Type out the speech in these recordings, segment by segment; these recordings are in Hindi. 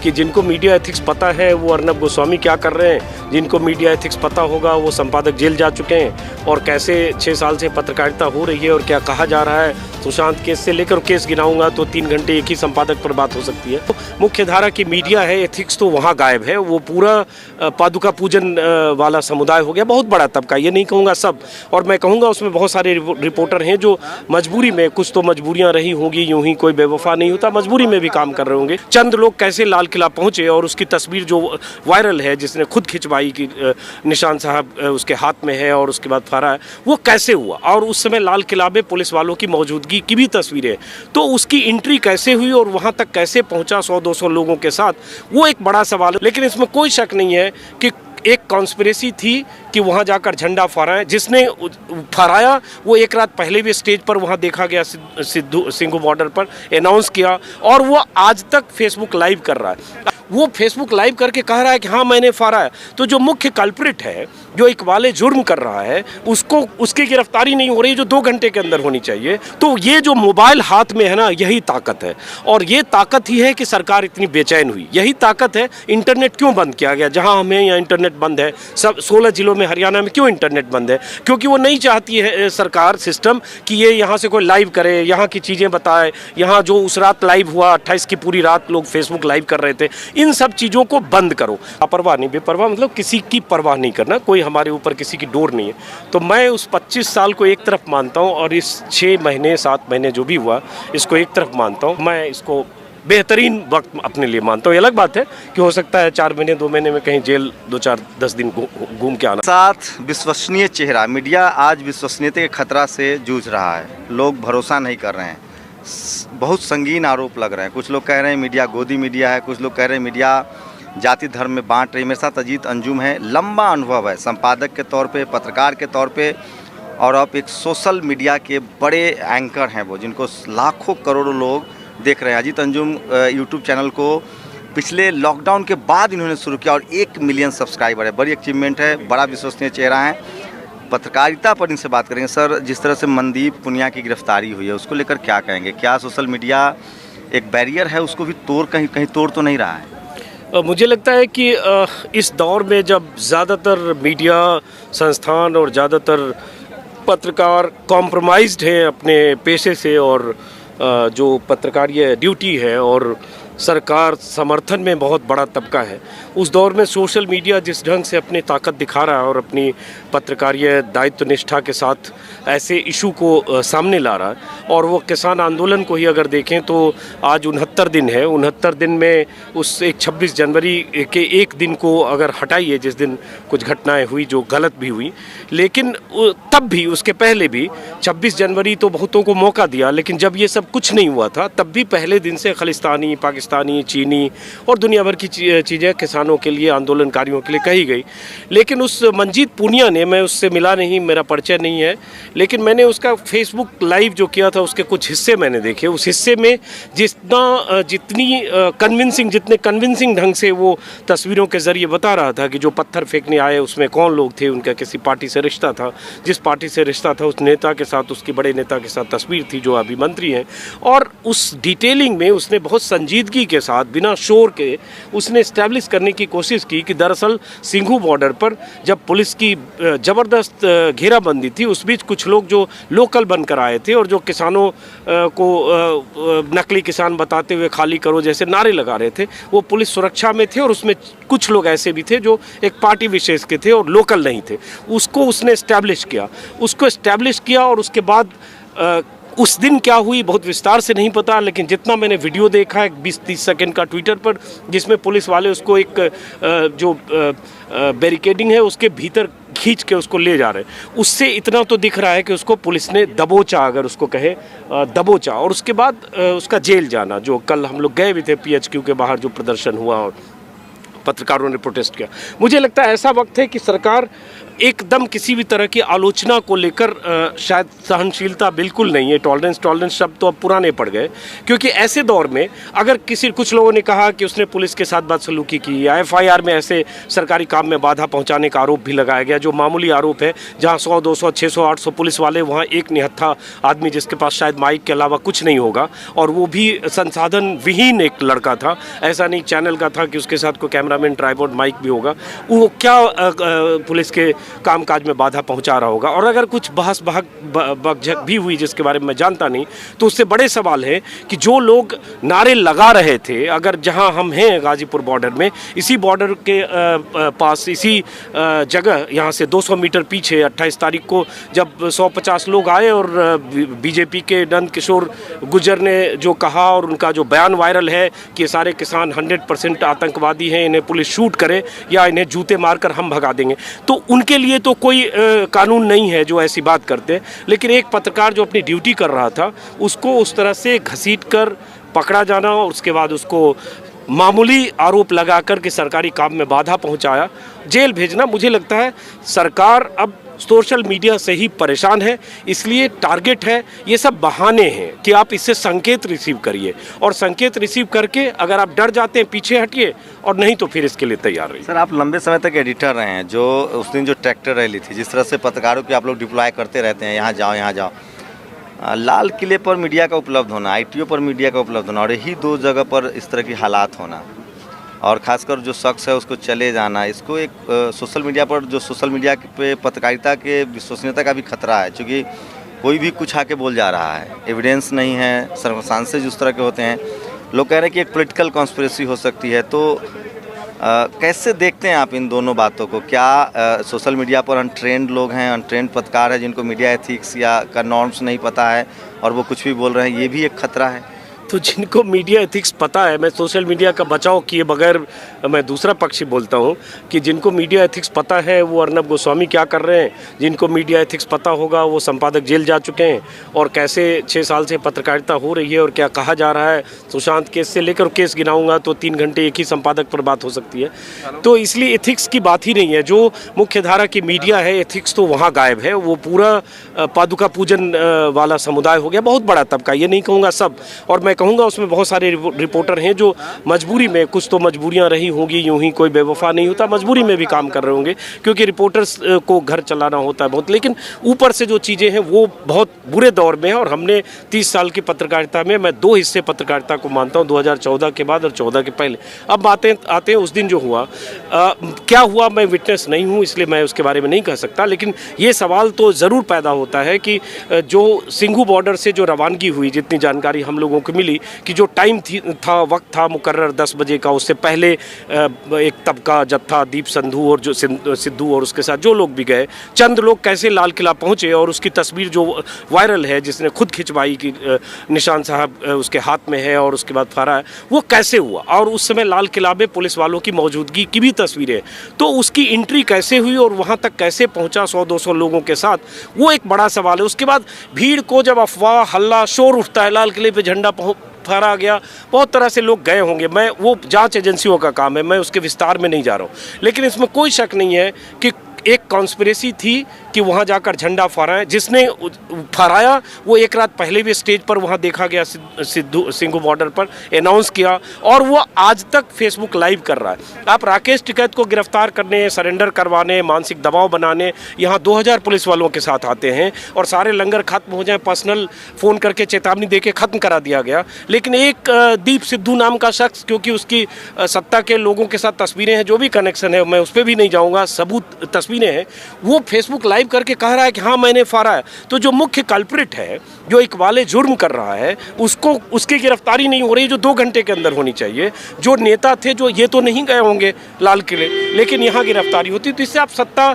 कि जिनको मीडिया एथिक्स पता है वो अर्नब गोस्वामी क्या कर रहे हैं, जिनको मीडिया एथिक्स पता होगा वो संपादक जेल जा चुके हैं, और कैसे 6 साल से पत्रकारिता हो रही है और क्या कहा जा रहा है। सुशांत केस से लेकर केस गिनाऊंगा तो 3 घंटे एक ही संपादक पर बात हो सकती है। तो मुख्य धारा की मीडिया है, एथिक्स तो वहाँ गायब है। वो पूरा पादुका पूजन वाला समुदाय हो गया, बहुत बड़ा तबका, ये नहीं कहूँगा सब, और मैं कहूँगा उसमें बहुत सारे रिपोर्टर हैं जो मजबूरी में, कुछ तो मजबूरियाँ रही होंगी, यूं ही कोई बेवफा नहीं होता, मजबूरी में भी काम कर रहे होंगे। चंद लोग कैसे लाल किला पहुंचे और उसकी तस्वीर जो वायरल है, जिसने खुद खिंचवाई कि निशान साहब उसके हाथ में है और उसके बाद फहरा है, वो कैसे हुआ, और उस समय लाल किला में पुलिस वालों की मौजूदगी की भी तस्वीरें, तो उसकी एंट्री कैसे हुई और वहां तक कैसे पहुंचा 100-200 लोगों के साथ, वो एक बड़ा सवाल है। लेकिन इसमें कोई शक नहीं है कि एक कॉन्स्पिरेसी थी कि वहाँ जाकर झंडा फहराएं। जिसने फहराया वो एक रात पहले भी स्टेज पर वहाँ देखा गया, सिंघू बॉर्डर पर अनाउंस किया, और वो आज तक फेसबुक लाइव कर रहा है। वो फेसबुक लाइव करके कह रहा है कि हाँ मैंने फहराया। तो जो मुख्य कल्प्रिट है, जो इकबाले जुर्म कर रहा है, उसको, उसकी गिरफ्तारी नहीं हो रही जो 2 घंटे के अंदर होनी चाहिए। तो ये जो मोबाइल हाथ में है ना, यही ताकत है, और ये ताकत ही है कि सरकार इतनी बेचैन हुई। यही ताकत है। इंटरनेट क्यों बंद किया गया जहां हमें यहाँ इंटरनेट बंद है? सब 16 जिलों में, हरियाणा में क्यों इंटरनेट बंद है? क्योंकि वो नहीं चाहती है सरकार सिस्टम कि ये यहाँ से कोई लाइव करे, यहाँ की चीज़ें बताए। यहाँ जो उस रात लाइव हुआ, 28 की पूरी रात लोग फेसबुक लाइव कर रहे थे, इन सब चीज़ों को बंद करो। लापरवाह नहीं, बेपरवाह मतलब किसी की परवाह नहीं करना, कोई हमारे ऊपर किसी की डोर नहीं है। तो मैं उस 25 साल को एक तरफ मानता हूँ, और इस 6 महीने 7 महीने जो भी हुआ, इसको एक तरफ मानता हूँ। मैं इसको बेहतरीन वक्त अपने लिए मानता हूँ। ये अलग बात है कि हो सकता है 4 महीने 2 महीने में कहीं जेल 2-4-10 दिन घूम के आना। साथ विश्वसनीय चेहरा, मीडिया आज विश्वसनीयता के खतरा से जूझ रहा है। लोग भरोसा नहीं कर रहे हैं, बहुत संगीन आरोप लग रहे हैं। कुछ लोग कह रहे हैं मीडिया गोदी मीडिया है, कुछ लोग कह रहे हैं मीडिया जाति धर्म में बांट रही। मेरे साथ अजीत अंजुम है, लंबा अनुभव है संपादक के तौर पे, पत्रकार के तौर पे, और अब एक सोशल मीडिया के बड़े एंकर हैं वो, जिनको लाखों करोड़ों लोग देख रहे हैं। अजीत अंजुम यूट्यूब चैनल को पिछले लॉकडाउन के बाद इन्होंने शुरू किया और 1 मिलियन सब्सक्राइबर है, बड़ी अचीवमेंट है, बड़ा विश्वसनीय चेहरा है। पत्रकारिता पर इनसे बात करेंगे। सर, जिस तरह से मनदीप पुनिया की गिरफ्तारी हुई है, उसको लेकर क्या कहेंगे? क्या सोशल मीडिया एक बैरियर है, उसको भी कहीं तोड़ तो नहीं रहा है? मुझे लगता है कि इस दौर में जब ज़्यादातर मीडिया संस्थान और ज़्यादातर पत्रकार कॉम्प्रोमाइज्ड हैं अपने पेशे से, और जो पत्रकारीय ड्यूटी है, और सरकार समर्थन में बहुत बड़ा तबका है, उस दौर में सोशल मीडिया जिस ढंग से अपनी ताकत दिखा रहा है और अपनी पत्रकारीय दायित्व निष्ठा के साथ ऐसे इशू को सामने ला रहा है, और वो किसान आंदोलन को ही अगर देखें तो आज 69 दिन है। 69 दिन में उस एक 26 जनवरी के एक दिन को अगर हटाइए, जिस दिन कुछ घटनाएं हुई जो गलत भी हुई, लेकिन तब भी, उसके पहले भी 26 जनवरी तो बहुतों को मौका दिया, लेकिन जब ये सब कुछ नहीं हुआ था तब भी पहले दिन से खालिस्तानी, पाकिस्तानी, चीनी और दुनिया भर की चीज़ें किसानों के लिए, आंदोलनकारियों के लिए कही गई। लेकिन उस मंजीत पुनिया ने, मैं उससे मिला नहीं, मेरा परिचय नहीं है, लेकिन मैंने उसका फेसबुक लाइव जो किया था उसके कुछ हिस्से मैंने देखे। उस हिस्से में जितने कन्विंसिंग ढंग से वो तस्वीरों के ज़रिए बता रहा था कि जो पत्थर फेंकने आए उसमें कौन लोग थे, उनका किसी पार्टी से रिश्ता था, जिस पार्टी से रिश्ता था उस नेता के साथ, उसके बड़े नेता के साथ तस्वीर थी जो अभी मंत्री हैं, और उस डिटेलिंग में उसने बहुत संजीदगी के साथ, बिना शोर के, उसने इस्टेब्लिश करने की कोशिश की कि दरअसल सिंघू बॉर्डर पर जब पुलिस की ज़बरदस्त घेराबंदी थी, उस बीच कुछ लोग जो लोकल बनकर आए थे और जो किसानों को नकली किसान बताते हुए खाली करो जैसे नारे लगा रहे थे, वो पुलिस सुरक्षा में थे, और उसमें कुछ लोग ऐसे भी थे जो एक पार्टी विशेष के थे और लोकल नहीं थे। उसको उसने इस्टेब्लिश किया, और उसके बाद उस दिन क्या हुई बहुत विस्तार से नहीं पता, लेकिन जितना मैंने वीडियो देखा है 20-30 सेकंड का ट्विटर पर, जिसमें पुलिस वाले उसको एक जो बैरिकेडिंग है उसके भीतर खींच के उसको ले जा रहे हैं, उससे इतना तो दिख रहा है कि उसको पुलिस ने दबोचा, अगर उसको कहे दबोचा। और उसके बाद उसका जेल जाना, जो कल हम लोग गए भी थे PHQ के बाहर जो प्रदर्शन हुआ और पत्रकारों ने प्रोटेस्ट किया। मुझे लगता है ऐसा वक्त है कि सरकार एकदम किसी भी तरह की आलोचना को लेकर शायद सहनशीलता बिल्कुल नहीं है। टॉलरेंस शब्द तो अब पुराने पड़ गए, क्योंकि ऐसे दौर में अगर कुछ लोगों ने कहा कि उसने पुलिस के साथ बदसलूकी की या FIR में ऐसे सरकारी काम में बाधा पहुंचाने का आरोप भी लगाया गया, जो मामूली आरोप है, जहां 100, 200, 600, 800 पुलिस वाले, वहां एक निहत्था आदमी जिसके पास शायद माइक के अलावा कुछ नहीं होगा, और वो भी संसाधन विहीन एक लड़का था, ऐसा नहीं चैनल का था कि उसके साथ कोई कैमरामैन, ट्राइपॉड, माइक भी होगा, वो क्या पुलिस के कामकाज में बाधा पहुंचा रहा होगा। और अगर कुछ बहस बकझक भी हुई जिसके बारे में मैं जानता नहीं, तो उससे बड़े सवाल है कि जो लोग नारे लगा रहे थे, अगर जहां हम हैं गाजीपुर बॉर्डर में, इसी बॉर्डर के पास, इसी जगह यहाँ से 200 मीटर पीछे 28 तारीख को जब 150 लोग आए और बीजेपी के नंद किशोर गुर्जर ने जो कहा और उनका जो बयान वायरल है कि ये सारे किसान 100% आतंकवादी हैं, इन्हें पुलिस शूट करे या इन्हें जूते मारकर हम भगा देंगे, तो उनके लिए तो कोई कानून नहीं है जो ऐसी बात करते। लेकिन एक पत्रकार जो अपनी ड्यूटी कर रहा था, उसको उस तरह से घसीट कर पकड़ा जाना और उसके बाद उसको मामूली आरोप लगाकर के सरकारी काम में बाधा पहुंचाया, जेल भेजना, मुझे लगता है सरकार अब सोशल मीडिया से ही परेशान है, इसलिए टारगेट है, ये सब बहाने हैं कि आप इससे संकेत रिसीव करिए, और संकेत रिसीव करके अगर आप डर जाते हैं पीछे हटिए, और नहीं तो फिर इसके लिए तैयार रहिए। सर, आप लंबे समय तक एडिटर रहे हैं, जो उस दिन जो ट्रैक्टर रैली थी, जिस तरह से पत्रकारों की आप लोग डिप्लॉय करते रहते हैं, यहाँ जाओ यहाँ जाओ, लाल किले पर मीडिया का उपलब्ध होना, ITO पर मीडिया का उपलब्ध होना, और यही दो जगह पर इस तरह की हालात होना, और ख़ासकर जो शख्स है उसको चले जाना, इसको एक सोशल मीडिया पर, जो सोशल मीडिया पे पत्रकारिता के विश्वसनीयता का भी खतरा है, क्योंकि कोई भी कुछ आके बोल जा रहा है, एविडेंस नहीं है, सर्कमस्टांसेस उस तरह के होते हैं, लोग कह रहे हैं कि एक पॉलिटिकल कॉन्स्पिरेसी हो सकती है। तो कैसे देखते हैं आप इन दोनों बातों को? क्या सोशल मीडिया पर अनट्रेंड लोग हैं, अनट्रेंड पत्रकार हैं, जिनको मीडिया एथिक्स या का नॉर्म्स नहीं पता है और वो कुछ भी बोल रहे हैं, ये भी एक खतरा है? तो जिनको मीडिया एथिक्स पता है, मैं सोशल मीडिया का बचाव किए बगैर मैं दूसरा पक्ष ही बोलता हूँ कि जिनको मीडिया एथिक्स पता है वो अर्नब गोस्वामी क्या कर रहे हैं, जिनको मीडिया एथिक्स पता होगा वो संपादक जेल जा चुके हैं, और कैसे 6 साल से पत्रकारिता हो रही है और क्या कहा जा रहा है, सुशांत केस से लेकर केस गिनाऊंगा तो 3 घंटे एक ही संपादक पर बात हो सकती है। तो इसलिए एथिक्स की बात ही नहीं है। जो मुख्य धारा की मीडिया है, एथिक्स तो वहाँ गायब है, वो पूरा पादुका पूजन वाला समुदाय हो गया, बहुत बड़ा तबका, ये नहीं कहूँगा सब, और मैं कहूँगा उसमें बहुत सारे रिपोर्टर हैं जो मजबूरी में, कुछ तो मजबूरियां रही होंगी, यूं ही कोई बेवफा नहीं होता, मजबूरी में भी काम कर रहे होंगे, क्योंकि रिपोर्टर्स को घर चलाना होता है बहुत, लेकिन ऊपर से जो चीज़ें हैं वो बहुत बुरे दौर में है। और हमने 30 साल की पत्रकारिता में, मैं 2 हिस्से पत्रकारिता को मानता हूँ, 2014 के बाद और 14 के पहले। अब आते हैं उस दिन जो हुआ, क्या हुआ मैं विटनेस नहीं हूँ, इसलिए मैं उसके बारे में नहीं कह सकता, लेकिन ये सवाल तो ज़रूर पैदा होता है कि जो सिंघू बॉर्डर से जो रवानगी हुई, जितनी जानकारी हम लोगों को मिली कि जो टाइम था, वक्त था मुकर्रर 10 बजे का, उससे पहले एक तबका जत्था, दीप संधू और जो सिद्धू और उसके साथ जो लोग भी गए, चंद लोग कैसे लाल किला पहुंचे, और उसकी तस्वीर जो वायरल है, जिसने खुद खिंचवाई कि निशान साहब उसके हाथ में है और उसके बाद फहरा है, वो कैसे हुआ, और उस समय लाल किला में पुलिस वालों की मौजूदगी की भी तस्वीरें, तो उसकी एंट्री कैसे हुई और वहाँ तक कैसे पहुँचा 100-200 लोगों के साथ, वो एक बड़ा सवाल है। उसके बाद भीड़ को जब अफवाह, हल्ला, शोर उठता है, लाल किले पर झंडा फहरा गया, बहुत तरह से लोग गए होंगे, मैं वो जांच एजेंसियों का काम है, मैं उसके विस्तार में नहीं जा रहा हूँ, लेकिन इसमें कोई शक नहीं है कि एक कॉन्स्पिरेसी थी कि वहाँ जाकर झंडा फहराएं। जिसने फहराया वो एक रात पहले भी स्टेज पर वहाँ देखा गया, सिंघू बॉर्डर पर अनाउंस किया, और वो आज तक फेसबुक लाइव कर रहा है। आप राकेश टिकैत को गिरफ्तार करने, सरेंडर करवाने, मानसिक दबाव बनाने यहाँ 2000 पुलिस वालों के साथ आते हैं, और सारे लंगर खत्म हो जाए, पर्सनल फ़ोन करके चेतावनी देके ख़त्म करा दिया गया। लेकिन एक दीप सिद्धू नाम का शख्स, क्योंकि उसकी सत्ता के लोगों के साथ तस्वीरें हैं, जो भी कनेक्शन है, मैं उस पर भी नहीं जाऊँगा, सबूत तस्वीरें हैं, वो फेसबुक लाइव करके कह रहा है कि हाँ मैंने फाड़ा है। तो जो मुख्य कल्प्रिट है, जो एक वाले जुर्म कर रहा है, उसको, उसकी गिरफ्तारी नहीं हो रही जो 2 घंटे के अंदर होनी चाहिए। जो नेता थे जो ये तो नहीं गए होंगे लाल किले, लेकिन यहाँ गिरफ्तारी होती। तो इससे आप सत्ता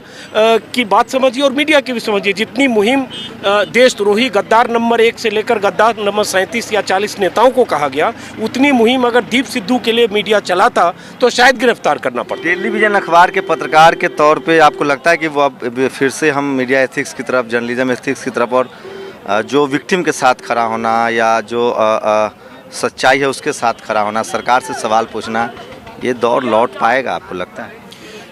की बात समझिए और मीडिया की भी समझिए। जितनी मुहिम देशद्रोही गद्दार नंबर 1 से लेकर गद्दार नंबर 37 या 40 नेताओं को कहा गया, उतनी मुहिम अगर दीप सिद्धू के लिए मीडिया चलाता तो शायद गिरफ्तार करना पड़ता। टेलीविजन अखबार के पत्रकार के तौर पे आपको लगता है कि वो अब फिर से हम मीडिया एथिक्स की तरफ, जर्नलिज्म एथिक्स की तरफ, और जो विक्टिम के साथ खड़ा होना या जो सच्चाई है उसके साथ खड़ा होना, सरकार से सवाल पूछना, ये दौर लौट पाएगा आपको लगता है?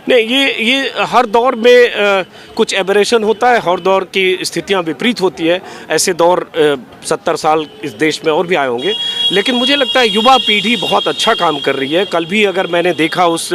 नहीं, ये हर दौर में कुछ एबरेशन होता है, हर दौर की स्थितियां विपरीत होती है। ऐसे दौर 70 साल इस देश में और भी आए होंगे, लेकिन मुझे लगता है युवा पीढ़ी बहुत अच्छा काम कर रही है। कल भी अगर मैंने देखा उस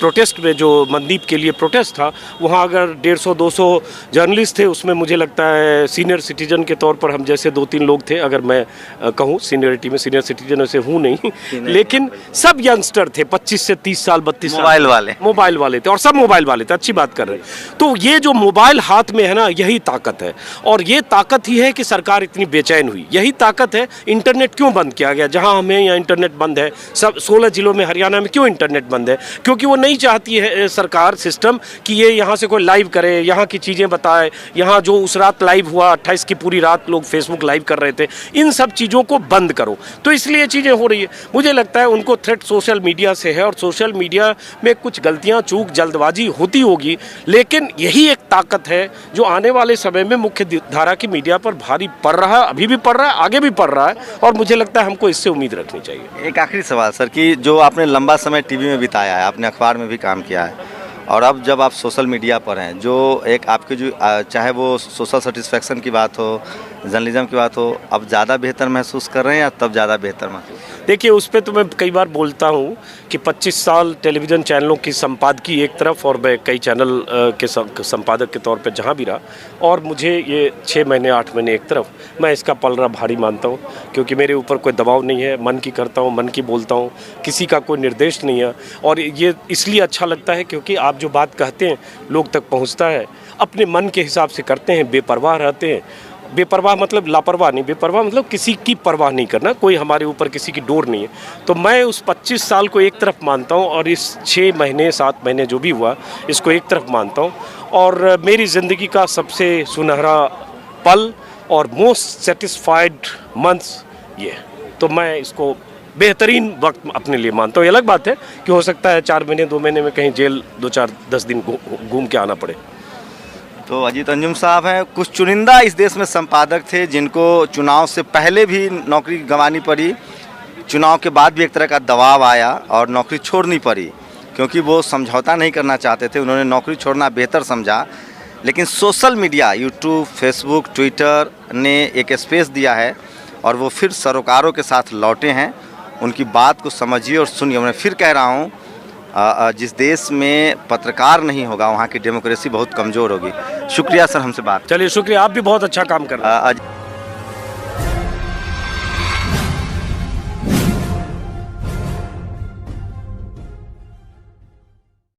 प्रोटेस्ट में, जो मनदीप के लिए प्रोटेस्ट था, वहाँ अगर 150-200 जर्नलिस्ट थे, उसमें मुझे लगता है सीनियर सिटीजन के तौर पर हम जैसे 2-3 लोग थे। अगर मैं कहूँ सीनियरिटी में, सीनियर सिटीजन से हूँ नहीं, लेकिन सब यंगस्टर थे, 25 से 30 साल, 32 साल, मोबाइल वाले थे, और सब मोबाइल वाले थे। अच्छी बात कर रहे हैं। तो ये जो मोबाइल हाथ में है ना, यही ताकत है, और ये ताकत ही है कि सरकार इतनी बेचैन हुई। यही ताकत है। इंटरनेट क्यों बंद किया गया? जहां हमें यहाँ इंटरनेट बंद है, सब 16 जिलों में, हरियाणा में क्यों इंटरनेट बंद है? क्योंकि वो नहीं चाहती है सरकार सिस्टम कि ये यहाँ से कोई लाइव करे, यहाँ की चीज़ें बताए। यहाँ जो उस रात लाइव हुआ, 28 की पूरी रात लोग फेसबुक लाइव कर रहे थे, इन सब चीज़ों को बंद करो। तो इसलिए चीज़ें हो रही है। मुझे लगता है उनको थ्रेट सोशल मीडिया से है, और सोशल मीडिया में कुछ गलतियाँ, चूक, जल्दबाजी होती होगी, लेकिन यही एक ताकत है जो आने वाले समय में मुख्य धारा की मीडिया पर भारी पड़ रहा है, अभी भी पड़ रहा है, आगे भी पड़ रहा है, और मुझे लगता है हमको इससे उम्मीद रखनी चाहिए। एक आखिरी सवाल सर, कि जो आपने लंबा समय टीवी में बिताया है, आपने अखबार में भी काम किया है, और अब जब आप सोशल मीडिया पर हैं, जो एक आपके जो चाहे वो सोशल सेटिस्फेक्शन की बात हो, जर्नलिज्म की बात हो, अब ज़्यादा बेहतर महसूस कर रहे हैं या तब ज़्यादा बेहतर महसूस? देखिए, उस पर तो मैं कई बार बोलता हूँ कि 25 साल टेलीविज़न चैनलों की संपादकी एक तरफ, और मैं कई चैनल के संपादक के तौर पे जहाँ भी रहा, और मुझे ये 6 महीने 8 महीने एक तरफ, मैं इसका पलड़ा भारी मानता हूँ, क्योंकि मेरे ऊपर कोई दबाव नहीं है। मन की करता हूँ, मन की बोलता हूँ, किसी का कोई निर्देश नहीं है। और ये इसलिए अच्छा लगता है क्योंकि आप जो बात कहते हैं लोग तक पहुँचता है, अपने मन के हिसाब से करते हैं, बेपरवाह रहते हैं। बेपरवाह मतलब लापरवाह नहीं, बेपरवाह मतलब किसी की परवाह नहीं करना, कोई हमारे ऊपर किसी की डोर नहीं है। तो मैं उस 25 साल को एक तरफ मानता हूँ, और इस 6 महीने 7 महीने जो भी हुआ, इसको एक तरफ मानता हूँ। और मेरी ज़िंदगी का सबसे सुनहरा पल और मोस्ट सेटिस्फाइड मंथ्स ये, तो मैं इसको बेहतरीन वक्त अपने लिए मानता हूँ। ये अलग बात है कि हो सकता है 4 महीने 2 महीने में कहीं जेल 2-4-10 दिन घूम के आना पड़े। तो अजीत अंजुम साहब हैं, कुछ चुनिंदा इस देश में संपादक थे जिनको चुनाव से पहले भी नौकरी गंवानी पड़ी, चुनाव के बाद भी एक तरह का दबाव आया और नौकरी छोड़नी पड़ी, क्योंकि वो समझौता नहीं करना चाहते थे, उन्होंने नौकरी छोड़ना बेहतर समझा। लेकिन social media, YouTube, Facebook, Twitter ने एक स्पेस दिया है, और वो फिर सरोकारों के साथ लौटे हैं। उनकी बात को समझिए और सुनिए। मैं फिर कह रहा हूँ, जिस देश में पत्रकार नहीं होगा, वहाँ की डेमोक्रेसी बहुत कमज़ोर होगी। शुक्रिया सर, हमसे बात। चलिए, शुक्रिया, आप भी बहुत अच्छा काम कर रहे हैं।